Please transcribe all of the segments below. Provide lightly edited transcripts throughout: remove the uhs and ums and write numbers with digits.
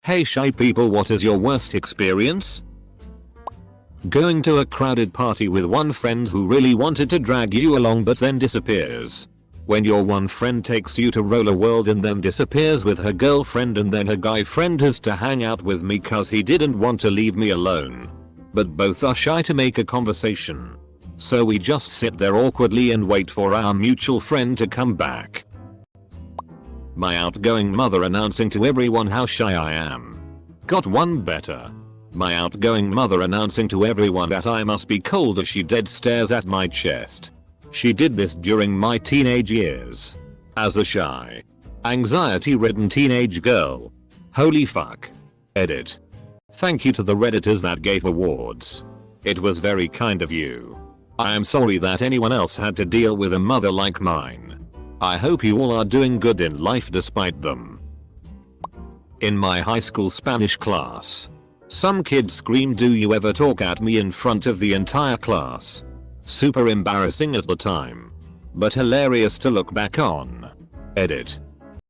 Hey shy people, what is your worst experience? Going to a crowded party with one friend who really wanted to drag you along but then disappears. When your one friend takes you to Roller World and then disappears with her girlfriend, and then her guy friend has to hang out with me cause he didn't want to leave me alone. But both are shy to make a conversation. So we just sit there awkwardly and wait for our mutual friend to come back. My outgoing mother announcing to everyone how shy I am. Got one better. My outgoing mother announcing to everyone that I must be cold as she dead stares at my chest. She did this during my teenage years. As a shy, anxiety-ridden teenage girl. Holy fuck. Edit. Thank you to the Redditors that gave awards. It was very kind of you. I am sorry that anyone else had to deal with a mother like mine. I hope you all are doing good in life despite them. In my high school Spanish class, some kid screamed, "Do you ever talk at me?" in front of the entire class. Super embarrassing at the time, but hilarious to look back on. Edit.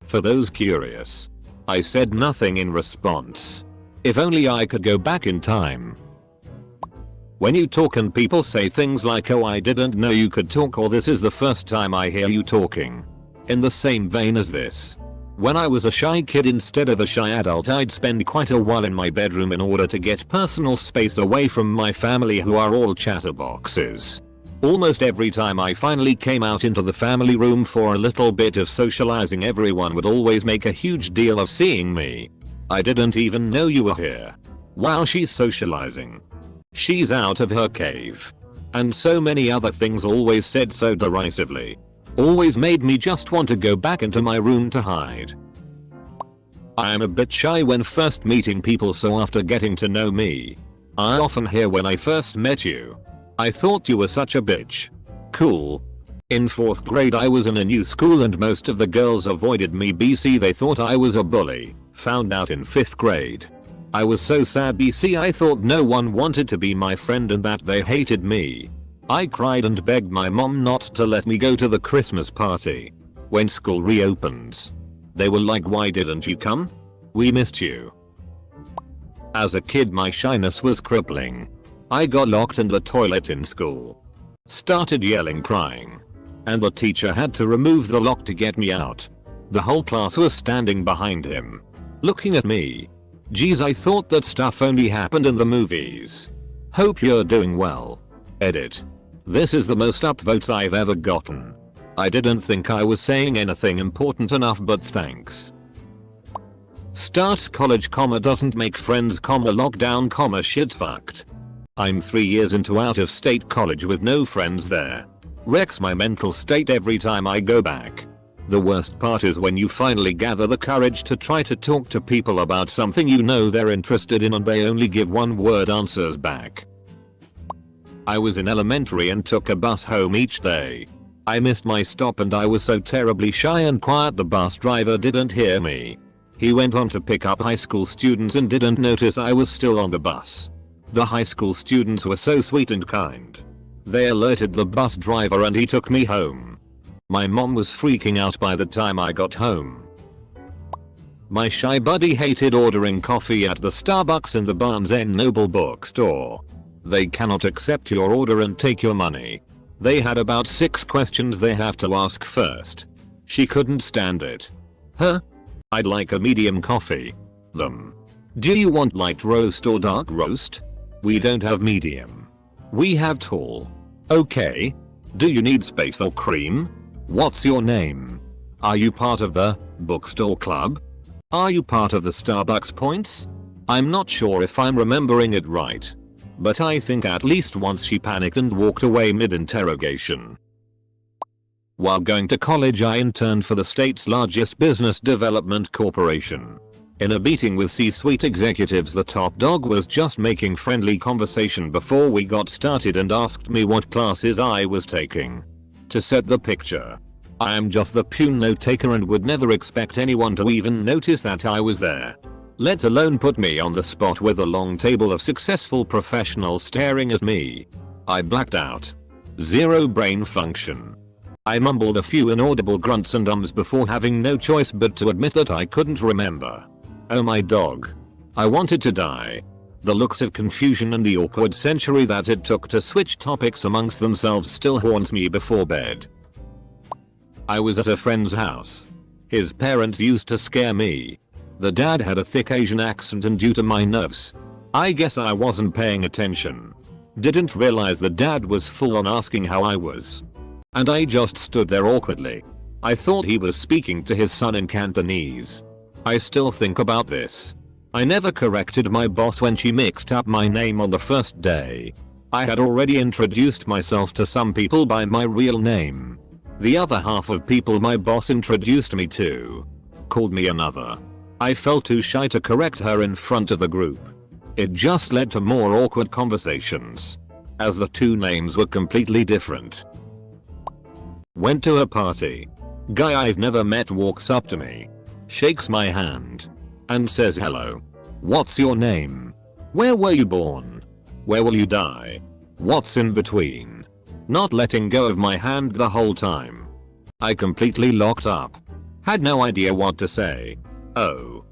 For those curious, I said nothing in response. If only I could go back in time. When you talk and people say things like, "Oh, I didn't know you could talk," or "This is the first time I hear you talking." In the same vein as this. When I was a shy kid instead of a shy adult, I'd spend quite a while in my bedroom in order to get personal space away from my family who are all chatterboxes. Almost every time I finally came out into the family room for a little bit of socializing, everyone would always make a huge deal of seeing me. "I didn't even know you were here. Wow, she's socializing. She's out of her cave." And so many other things always said so derisively. Always made me just want to go back into my room to hide. I am a bit shy when first meeting people, so after getting to know me, I often hear, "When I first met you, I thought you were such a bitch." Cool. In 4th grade I was in a new school and most of the girls avoided me BC they thought I was a bully. Found out in 5th grade. I was so sad BC I thought no one wanted to be my friend and that they hated me. I cried and begged my mom not to let me go to the Christmas party. When school reopens, they were like, "Why didn't you come? We missed you." As a kid my shyness was crippling. I got locked in the toilet in school. Started yelling, crying. And the teacher had to remove the lock to get me out. The whole class was standing behind him, looking at me. Geez, I thought that stuff only happened in the movies. Hope you're doing well. Edit. This is the most upvotes I've ever gotten. I didn't think I was saying anything important enough, but thanks. Starts college, doesn't make friends, lockdown, shit's fucked. I'm 3 years into out of state college with no friends there. Wrecks my mental state every time I go back. The worst part is when you finally gather the courage to try to talk to people about something you know they're interested in and they only give one-word answers back. I was in elementary and took a bus home each day. I missed my stop and I was so terribly shy and quiet the bus driver didn't hear me. He went on to pick up high school students and didn't notice I was still on the bus. The high school students were so sweet and kind. They alerted the bus driver and he took me home. My mom was freaking out by the time I got home. My shy buddy hated ordering coffee at the Starbucks in the Barnes & Noble bookstore. They cannot accept your order and take your money. They had about 6 questions they have to ask first. She couldn't stand it. "Huh? I'd like a medium coffee." Them. "Do you want light roast or dark roast? We don't have medium. We have tall." "Okay. Do you need space or cream? What's your name? Are you part of the bookstore club? Are you part of the Starbucks points?" I'm not sure if I'm remembering it right, but I think at least once she panicked and walked away mid-interrogation. While going to college I interned for the state's largest business development corporation. In a meeting with C-suite executives, the top dog was just making friendly conversation before we got started and asked me what classes I was taking. To set the picture, I am just the pune note taker and would never expect anyone to even notice that I was there. Let alone put me on the spot with a long table of successful professionals staring at me. I blacked out. Zero brain function. I mumbled a few inaudible grunts and ums before having no choice but to admit that I couldn't remember. Oh my dog. I wanted to die. The looks of confusion and the awkward century that it took to switch topics amongst themselves still haunts me before bed. I was at a friend's house. His parents used to scare me. The dad had a thick Asian accent, and due to my nerves, I guess I wasn't paying attention. Didn't realize the dad was full on asking how I was. And I just stood there awkwardly. I thought he was speaking to his son in Cantonese. I still think about this. I never corrected my boss when she mixed up my name on the first day. I had already introduced myself to some people by my real name. The other half of people my boss introduced me to called me another. I felt too shy to correct her in front of the group. It just led to more awkward conversations, as the two names were completely different. Went to a party. Guy I've never met walks up to me, shakes my hand, and says hello. What's your name? Where were you born? Where will you die? What's in between? Not letting go of my hand the whole time. I completely locked up. Had no idea what to say. Oh.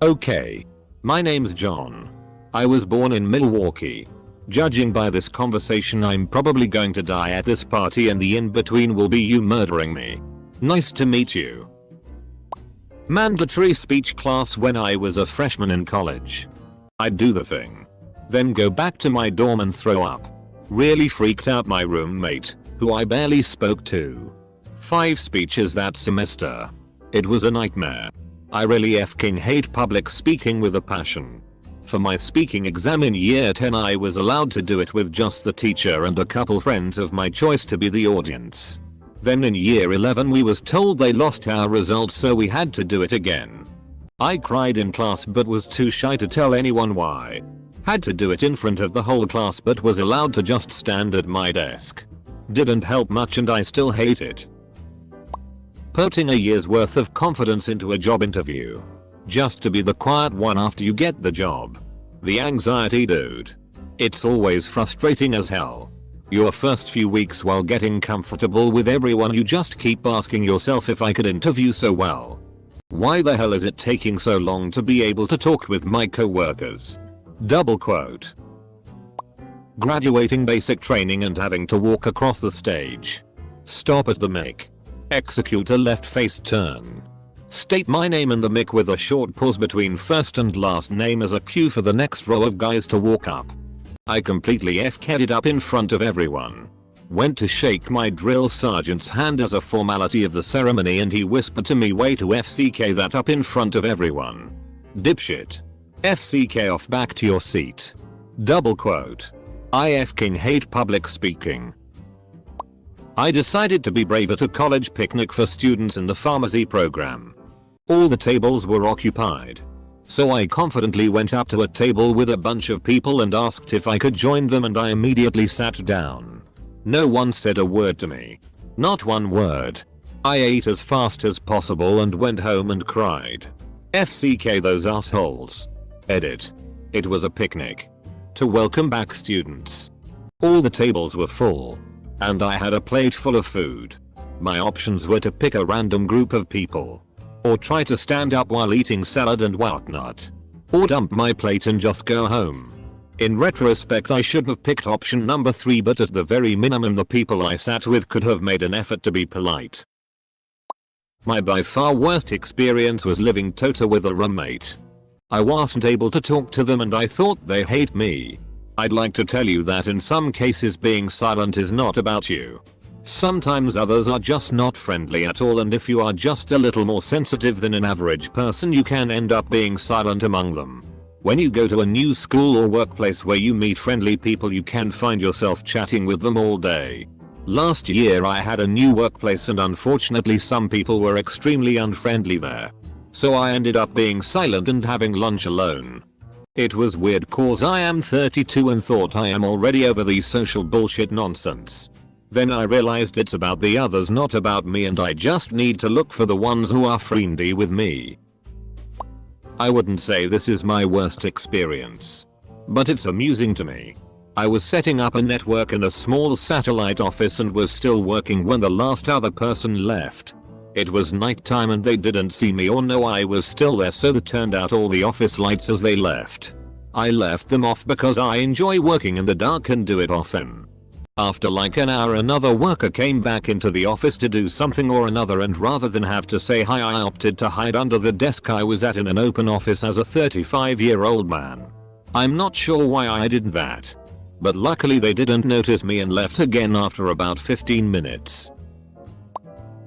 Okay. My name's John. I was born in Milwaukee. Judging by this conversation, I'm probably going to die at this party, and the in-between will be you murdering me. Nice to meet you. Mandatory speech class when I was a freshman in college. I'd do the thing, then go back to my dorm and throw up. Really freaked out my roommate, who I barely spoke to. 5 speeches that semester. It was a nightmare. I really fking hate public speaking with a passion. For my speaking exam in year 10, I was allowed to do it with just the teacher and a couple friends of my choice to be the audience. Then in year 11 we was told they lost our results, so we had to do it again. I cried in class but was too shy to tell anyone why. Had to do it in front of the whole class but was allowed to just stand at my desk. Didn't help much and I still hate it. Putting a year's worth of confidence into a job interview, just to be the quiet one after you get the job. The anxiety, dude. It's always frustrating as hell. Your first few weeks while getting comfortable with everyone, you just keep asking yourself, if I could interview so well, why the hell is it taking so long to be able to talk with my coworkers? Double quote. Graduating basic training and having to walk across the stage. Stop at the mic. Execute a left face turn. State my name in the mic with a short pause between first and last name as a cue for the next row of guys to walk up. I completely FK'd it up in front of everyone. Went to shake my drill sergeant's hand as a formality of the ceremony, and he whispered to me, way to FCK that up in front of everyone. Dipshit. FCK off, back to your seat. Double quote. I fking hate public speaking. I decided to be brave at a college picnic for students in the pharmacy program. All the tables were occupied. So I confidently went up to a table with a bunch of people and asked if I could join them, and I immediately sat down. No one said a word to me. Not one word. I ate as fast as possible and went home and cried. FCK those assholes. Edit. It was a picnic to welcome back students. All the tables were full, and I had a plate full of food. My options were to pick a random group of people, or try to stand up while eating salad and whatnot, or dump my plate and just go home. In retrospect, I should have picked option number 3, but at the very minimum the people I sat with could have made an effort to be polite. My by far worst experience was living together with a roommate. I wasn't able to talk to them and I thought they hate me. I'd like to tell you that in some cases being silent is not about you. Sometimes others are just not friendly at all, and if you are just a little more sensitive than an average person, you can end up being silent among them. When you go to a new school or workplace where you meet friendly people, you can find yourself chatting with them all day. Last year I had a new workplace and unfortunately some people were extremely unfriendly there. So I ended up being silent and having lunch alone. It was weird cause I am 32 and thought I am already over the social bullshit nonsense. Then I realized it's about the others, not about me, and I just need to look for the ones who are friendly with me. I wouldn't say this is my worst experience, but it's amusing to me. I was setting up a network in a small satellite office and was still working when the last other person left. It was nighttime and they didn't see me or know I was still there, so they turned out all the office lights as they left. I left them off because I enjoy working in the dark and do it often. After like an hour another worker came back into the office to do something or another, and rather than have to say hi I opted to hide under the desk I was at in an open office as a 35-year-old man. I'm not sure why I did that. But luckily they didn't notice me and left again after about 15 minutes.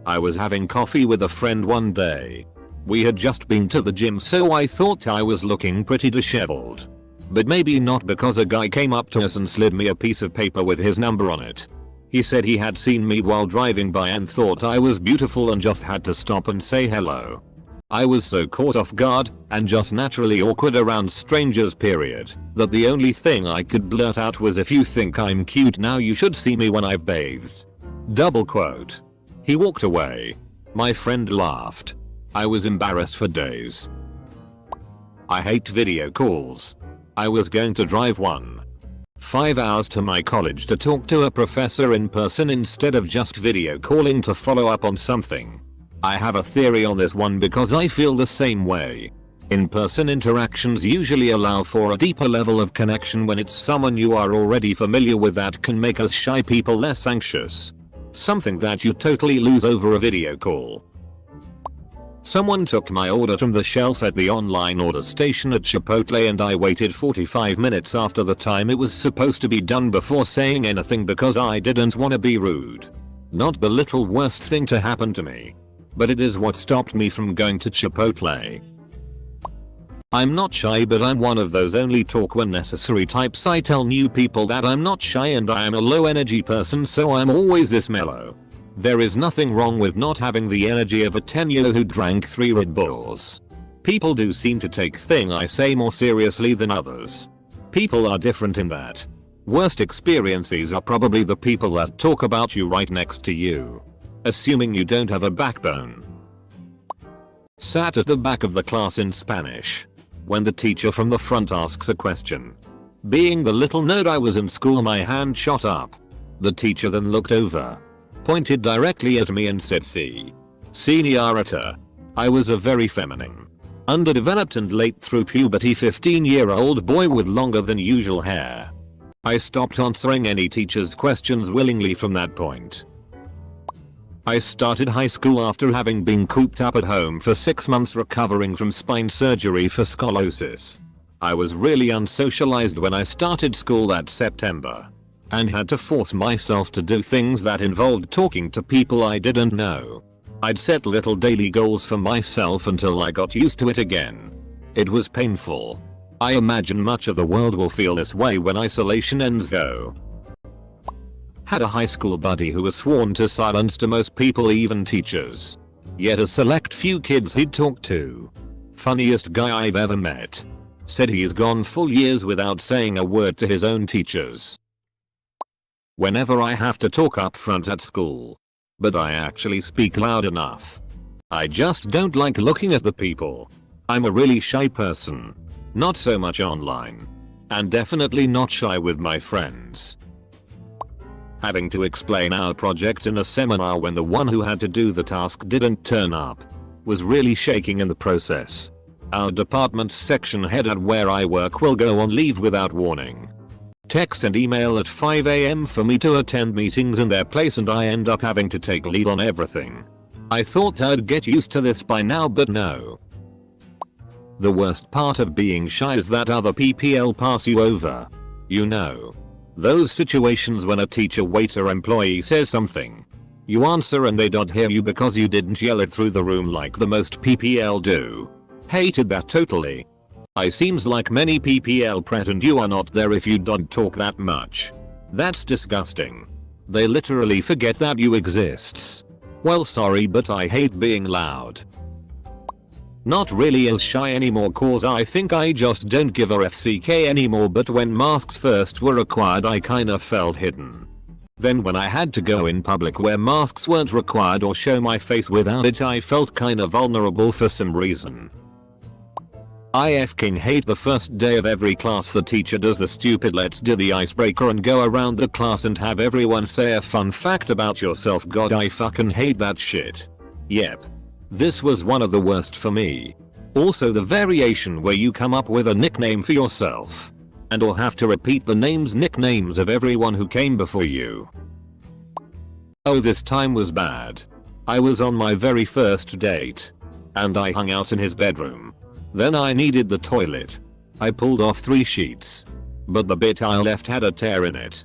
I was having coffee with a friend one day. We had just been to the gym, so I thought I was looking pretty disheveled. But maybe not, because a guy came up to us and slid me a piece of paper with his number on it. He said he had seen me while driving by and thought I was beautiful and just had to stop and say hello. I was so caught off guard and just naturally awkward around strangers period that the only thing I could blurt out was, "If you think I'm cute now you should see me when I've bathed." Double quote. He walked away. My friend laughed. I was embarrassed for days. I hate video calls. I was going to drive 1.5 hours to my college to talk to a professor in person instead of just video calling to follow up on something. I have a theory on this one because I feel the same way. In-person interactions usually allow for a deeper level of connection when it's someone you are already familiar with. That can make us shy people less anxious. Something that you totally lose over a video call. Someone took my order from the shelf at the online order station at Chipotle and I waited 45 minutes after the time it was supposed to be done before saying anything because I didn't want to be rude. Not the little worst thing to happen to me. But it is what stopped me from going to Chipotle. I'm not shy, but I'm one of those only talk when necessary types. I tell new people that I'm not shy and I am a low energy person, so I'm always this mellow. There is nothing wrong with not having the energy of a 10-year-old who drank 3 Red Bulls. People do seem to take things I say more seriously than others. People are different in that. Worst experiences are probably the people that talk about you right next to you. Assuming you don't have a backbone. Sat at the back of the class in Spanish. When the teacher from the front asks a question. Being the little nerd I was in school, my hand shot up. The teacher then looked over. Pointed directly at me and said, "Si, señorita." I was a very feminine, underdeveloped and late through puberty 15-year-old boy with longer than usual hair. I stopped answering any teacher's questions willingly from that point. I started high school after having been cooped up at home for 6 months recovering from spine surgery for scoliosis. I was really unsocialized when I started school that September. And had to force myself to do things that involved talking to people I didn't know. I'd set little daily goals for myself until I got used to it again. It was painful. I imagine much of the world will feel this way when isolation ends though. Had a high school buddy who was sworn to silence to most people, even teachers. Yet a select few kids he'd talked to. Funniest guy I've ever met. Said he's gone full years without saying a word to his own teachers. Whenever I have to talk up front at school. But I actually speak loud enough. I just don't like looking at the people. I'm a really shy person. Not so much online. And definitely not shy with my friends. Having to explain our project in a seminar when the one who had to do the task didn't turn up. Was really shaking in the process. Our department's section head at where I work will go on leave without warning. Text and email at 5 AM for me to attend meetings in their place, and I end up having to take lead on everything. I thought I'd get used to this by now, but no. The worst part of being shy is that other PPL pass you over. You know. Those situations when a teacher, waiter, employee says something. You answer and they don't hear you because you didn't yell it through the room like the most PPL do. Hated that totally. I seems like many PPL pretend you are not there if you don't talk that much. That's disgusting. They literally forget that you exists. Well, sorry, but I hate being loud. Not really as shy anymore cause I think I just don't give a FCK anymore, but when masks first were required I kinda felt hidden. Then when I had to go in public where masks weren't required or show my face without it, I felt kinda vulnerable for some reason. I f***ing hate the first day of every class the teacher does the stupid let's do the icebreaker and go around the class and have everyone say a fun fact about yourself. God, I fucking hate that shit. Yep. This was one of the worst for me. Also the variation where you come up with a nickname for yourself and or have to repeat the nicknames of everyone who came before you. Oh, this time was bad. I was on my very first date and I hung out in his bedroom. Then I needed the toilet. I pulled off 3 sheets, but the bit I left had a tear in it.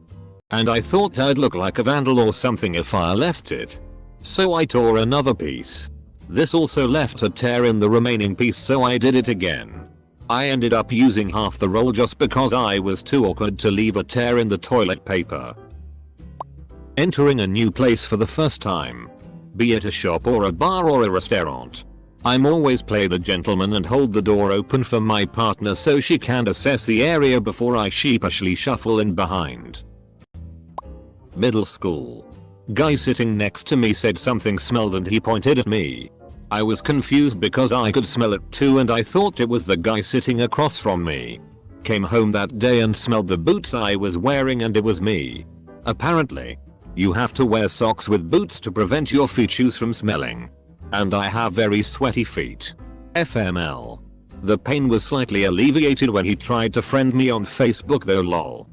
And I thought I'd look like a vandal or something if I left it. So I tore another piece. This also left a tear in the remaining piece, so I did it again. I ended up using half the roll just because I was too awkward to leave a tear in the toilet paper. Entering a new place for the first time, be it a shop or a bar or a restaurant. I'm always play the gentleman and hold the door open for my partner so she can assess the area before I sheepishly shuffle in behind. Middle school. Guy sitting next to me said something smelled and he pointed at me. I was confused because I could smell it too and I thought it was the guy sitting across from me. Came home that day and smelled the boots I was wearing and it was me. Apparently, you have to wear socks with boots to prevent your feet shoes from smelling. And I have very sweaty feet. FML. The pain was slightly alleviated when he tried to friend me on Facebook though, lol.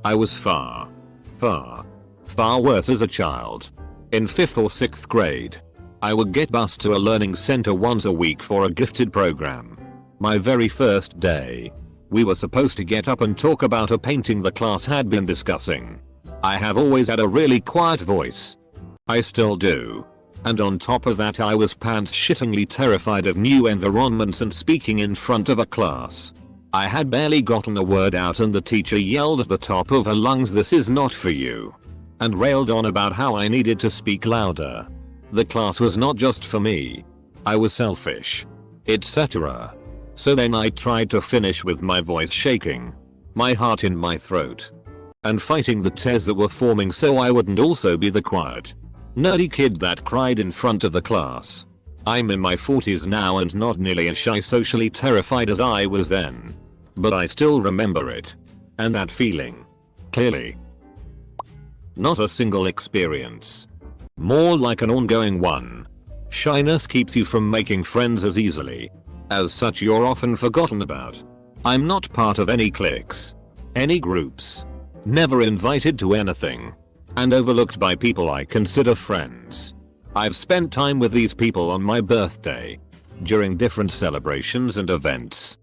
I was far worse as a child. In 5th or 6th grade, I would get bused to a learning center once a week for a gifted program. My very first day, we were supposed to get up and talk about a painting the class had been discussing. I have always had a really quiet voice. I still do. And on top of that I was pants shittingly terrified of new environments and speaking in front of a class. I had barely gotten a word out and the teacher yelled at the top of her lungs, "This is not for you," and railed on about how I needed to speak louder. The class was not just for me. I was selfish, etc. So then I tried to finish with my voice shaking, my heart in my throat, and fighting the tears that were forming so I wouldn't also be the quiet, nerdy kid that cried in front of the class. I'm in my 40s now and not nearly as shy, socially terrified as I was then. But I still remember it. And that feeling. Clearly. Not a single experience. More like an ongoing one. Shyness keeps you from making friends as easily. As such, you're often forgotten about. I'm not part of any cliques, any groups, never invited to anything, and overlooked by people I consider friends. I've spent time with these people on my birthday, during different celebrations and events,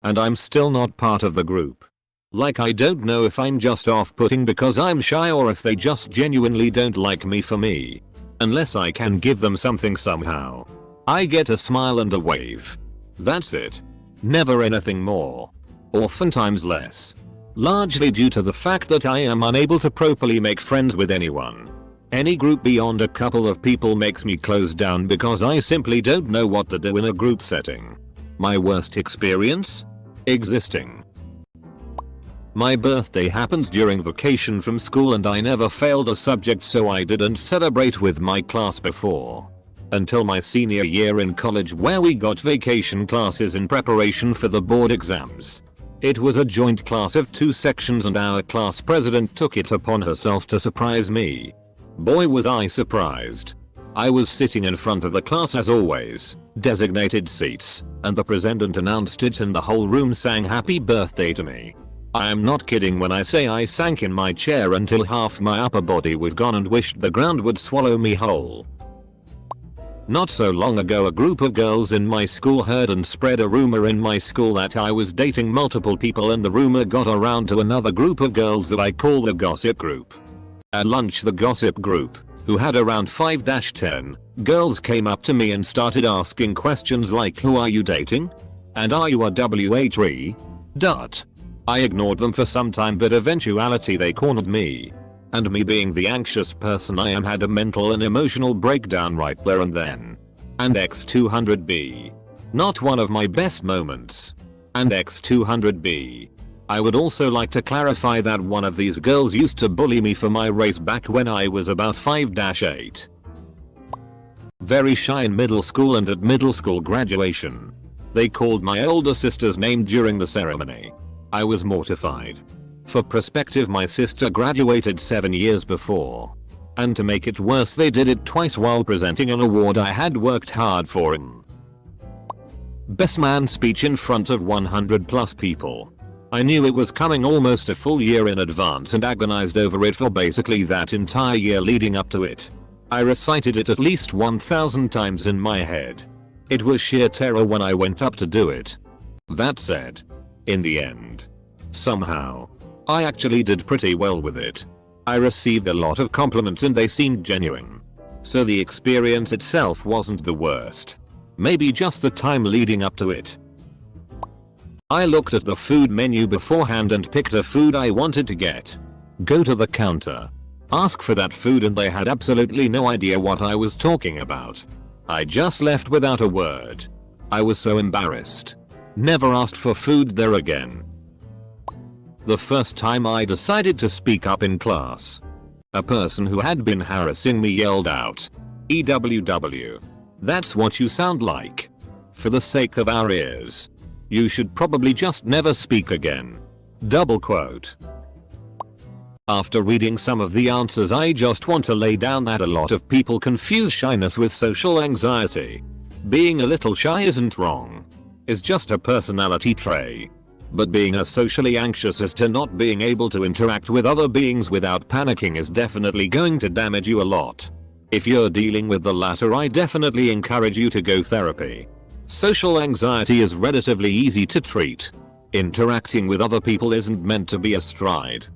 and I'm still not part of the group. Like, I don't know if I'm just off-putting because I'm shy or if they just genuinely don't like me for me. Unless I can give them something somehow. I get a smile and a wave. That's it. Never anything more. Oftentimes less. Largely due to the fact that I am unable to properly make friends with anyone. Any group beyond a couple of people makes me close down because I simply don't know what to do in a group setting. My worst experience? Existing. My birthday happened during vacation from school and I never failed a subject, so I didn't celebrate with my class before. Until my senior year in college, where we got vacation classes in preparation for the board exams. It was a joint class of 2 sections and our class president took it upon herself to surprise me. Boy was I surprised. I was sitting in front of the class as always, designated seats, and the president announced it and the whole room sang happy birthday to me. I am not kidding when I say I sank in my chair until half my upper body was gone and wished the ground would swallow me whole. Not so long ago, a group of girls in my school heard and spread a rumor in my school that I was dating multiple people, and the rumor got around to another group of girls that I call the gossip group. At lunch, the gossip group, who had around 5-10 girls, came up to me and started asking questions like, "Who are you dating? And are you a WH3? I ignored them for some time, but eventuality they cornered me. And me being the anxious person I am, had a mental and emotional breakdown right there and then. And X200B. Not one of my best moments. And X200B. I would also like to clarify that one of these girls used to bully me for my race back when I was about 5-8. Very shy in middle school, and at middle school graduation, they called my older sister's name during the ceremony. I was mortified. For perspective, my sister graduated 7 years before. And to make it worse, they did it twice while presenting an award I had worked hard for in Best Man speech in front of 100 plus people. I knew it was coming almost a full year in advance and agonized over it for basically that entire year leading up to it. I recited it at least 1,000 times in my head. It was sheer terror when I went up to do it. That said, in the end, somehow, I actually did pretty well with it. I received a lot of compliments and they seemed genuine. So the experience itself wasn't the worst. Maybe just the time leading up to it. I looked at the food menu beforehand and picked a food I wanted to get. Go to the counter. Ask for that food and they had absolutely no idea what I was talking about. I just left without a word. I was so embarrassed. Never asked for food there again. The first time I decided to speak up in class, a person who had been harassing me yelled out, "EWW. That's what you sound like. For the sake of our ears. You should probably just never speak again." Double quote. After reading some of the answers, I just want to lay down that a lot of people confuse shyness with social anxiety. Being a little shy isn't wrong. It's just a personality trait. But being as socially anxious as to not being able to interact with other beings without panicking is definitely going to damage you a lot. If you're dealing with the latter, I definitely encourage you to go therapy. Social anxiety is relatively easy to treat. Interacting with other people isn't meant to be a stride.